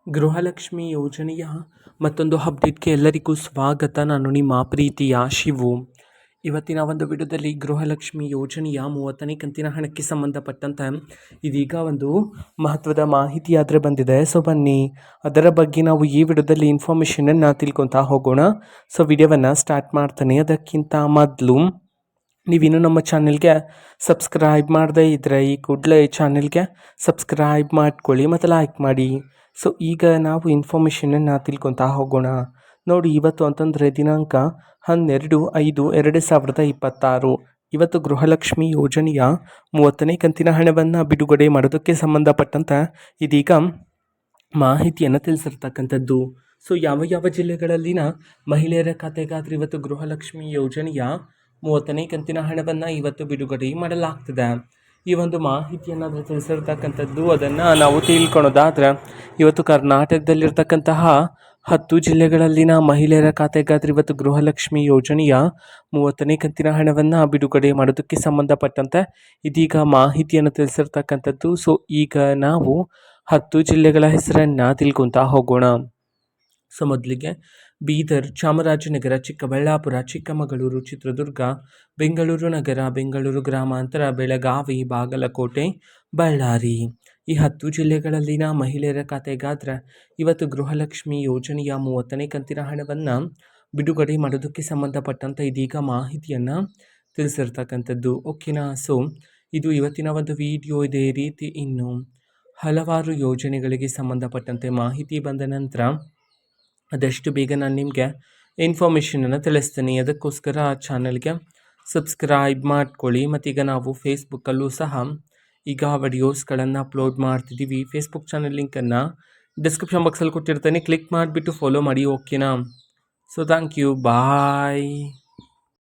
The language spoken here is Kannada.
ಗೃಹಲಕ್ಷ್ಮಿ ಯೋಜನೆಯ ಮತ್ತೊಂದು ಅಪ್ಡೇಟ್ಗೆ ಎಲ್ಲರಿಗೂ ಸ್ವಾಗತ. ನಾನು ನಿಮ್ಮ ಪ್ರೀತಿಯ ಶಿವು. ಇವತ್ತಿನ ಒಂದು ವಿಡಿಯೋದಲ್ಲಿ ಗೃಹಲಕ್ಷ್ಮಿ ಯೋಜನೆಯ 30ನೇ ಕಂತಿನ ಹಣಕ್ಕೆ ಸಂಬಂಧಪಟ್ಟಂತೆ ಇದೀಗ ಒಂದು ಮಹತ್ವದ ಮಾಹಿತಿ ಆದರೆ ಬಂದಿದೆ. ಸೊ ಬನ್ನಿ ಅದರ ಬಗ್ಗೆ ನಾವು ಈ ವಿಡಿಯೋದಲ್ಲಿ ಇನ್ಫಾರ್ಮೇಷನನ್ನು ತಿಳ್ಕೊತಾ ಹೋಗೋಣ. ಸೊ ವಿಡಿಯೋವನ್ನು ಸ್ಟಾರ್ಟ್ ಮಾಡ್ತಾನೆ. ಅದಕ್ಕಿಂತ ಮೊದಲು ನೀವಿನ್ನೂ ನಮ್ಮ ಚಾನೆಲ್ಗೆ ಸಬ್ಸ್ಕ್ರೈಬ್ ಮಾಡದೇ ಇದ್ದರೆ ಈ ಕೂಡಲೇ ಚಾನೆಲ್ಗೆ ಸಬ್ಸ್ಕ್ರೈಬ್ ಮಾಡ್ಕೊಳ್ಳಿ ಮತ್ತು ಲೈಕ್ ಮಾಡಿ. ಸೊ ಈಗ ನಾವು ಇನ್ಫಾರ್ಮೇಷನನ್ನು ತಿಳ್ಕೊತಾ ಹೋಗೋಣ. ನೋಡಿ, ಇವತ್ತು ಅಂತಂದರೆ ದಿನಾಂಕ 12/5/2026. ಇವತ್ತು ಗೃಹಲಕ್ಷ್ಮಿ ಯೋಜನೆಯ 30ನೇ ಕಂತಿನ ಹಣವನ್ನು ಬಿಡುಗಡೆ ಮಾಡೋದಕ್ಕೆ ಸಂಬಂಧಪಟ್ಟಂತೆ ಇದೀಗ ಮಾಹಿತಿಯನ್ನು ತಿಳಿಸಿರ್ತಕ್ಕಂಥದ್ದು. ಸೊ ಯಾವ ಜಿಲ್ಲೆಗಳಲ್ಲಿನ ಮಹಿಳೆಯರ ಖಾತೆಗಾದರೆ ಇವತ್ತು ಗೃಹಲಕ್ಷ್ಮಿ ಯೋಜನೆಯ 30ನೇ ಕಂತಿನ ಹಣವನ್ನು ಇವತ್ತು ಬಿಡುಗಡೆ ಮಾಡಲಾಗ್ತದೆ. ಈ ಒಂದು ಮಾಹಿತಿಯನ್ನು ತಿಳಿಸಿರ್ತಕ್ಕಂಥದ್ದು ಅದನ್ನು ನಾವು ತಿಳ್ಕೊಳೋದಾದರೆ ಇವತ್ತು ಕರ್ನಾಟಕದಲ್ಲಿರ್ತಕ್ಕಂತಹ 10 ಜಿಲ್ಲೆಗಳಲ್ಲಿನ ಮಹಿಳೆಯರ ಖಾತೆಗಾದರೆ ಇವತ್ತು ಗೃಹಲಕ್ಷ್ಮಿ ಯೋಜನೆಯ 30ನೇ ಕಂತಿನ ಹಣವನ್ನು ಬಿಡುಗಡೆ ಮಾಡೋದಕ್ಕೆ ಸಂಬಂಧಪಟ್ಟಂತೆ ಇದೀಗ ಮಾಹಿತಿಯನ್ನು ತಿಳಿಸಿರ್ತಕ್ಕಂಥದ್ದು. ಸೊ ಈಗ ನಾವು 10 ಜಿಲ್ಲೆಗಳ ಹೆಸರನ್ನು ತಿಳ್ಕೊತಾ ಹೋಗೋಣ. ಸೊ ಮೊದಲಿಗೆ ಬೀದರ್, ಚಾಮರಾಜನಗರ, ಚಿಕ್ಕಬಳ್ಳಾಪುರ, ಚಿಕ್ಕಮಗಳೂರು, ಚಿತ್ರದುರ್ಗ, ಬೆಂಗಳೂರು ನಗರ, ಬೆಂಗಳೂರು ಗ್ರಾಮಾಂತರ, ಬೆಳಗಾವಿ, ಬಾಗಲಕೋಟೆ, ಬಳ್ಳಾರಿ. ಈ 10 ಜಿಲ್ಲೆಗಳಲ್ಲಿನ ಮಹಿಳೆಯರ ಖಾತೆಗಾದರೆ ಇವತ್ತು ಗೃಹಲಕ್ಷ್ಮಿ ಯೋಜನೆಯ 30ನೇ ಕಂತಿನ ಹಣವನ್ನು ಬಿಡುಗಡೆ ಮಾಡೋದಕ್ಕೆ ಸಂಬಂಧಪಟ್ಟಂತೆ ಇದೀಗ ಮಾಹಿತಿಯನ್ನು ತಿಳಿಸಿರ್ತಕ್ಕಂಥದ್ದು. ಓಕೆನಾ. ಸೊ ಇದು ಇವತ್ತಿನ ಒಂದು ವಿಡಿಯೋ. ಇದೇ ರೀತಿ ಇನ್ನು ಹಲವಾರು ಯೋಜನೆಗಳಿಗೆ ಸಂಬಂಧಪಟ್ಟಂತೆ ಮಾಹಿತಿ ಬಂದ ನಂತರ ಆದಷ್ಟು ಬೇಗ ನಾನು ನಿಮಗೆ ಇನ್ಫಾರ್ಮೇಷನನ್ನು ತಿಳಿಸ್ತೀನಿ. ಅದಕ್ಕೋಸ್ಕರ ಆ ಚಾನಲ್ಗೆ ಸಬ್ಸ್ಕ್ರೈಬ್ ಮಾಡ್ಕೊಳ್ಳಿ. ಮತ್ತೀಗ ನಾವು ಫೇಸ್ಬುಕ್ಕಲ್ಲೂ ಸಹ ಈಗ ವಿಡಿಯೋಸ್ಗಳನ್ನು ಅಪ್ಲೋಡ್ ಮಾಡ್ತಿದ್ದೀವಿ. ಫೇಸ್ಬುಕ್ ಚಾನಲ್ ಲಿಂಕನ್ನು ಡಿಸ್ಕ್ರಿಪ್ಷನ್ ಬಾಕ್ಸಲ್ಲಿ ಕೊಟ್ಟಿರ್ತೇನೆ. ಕ್ಲಿಕ್ ಮಾಡಿಬಿಟ್ಟು ಫಾಲೋ ಮಾಡಿ. ಓಕೆನಾ. So thank you. ಬಾಯ್.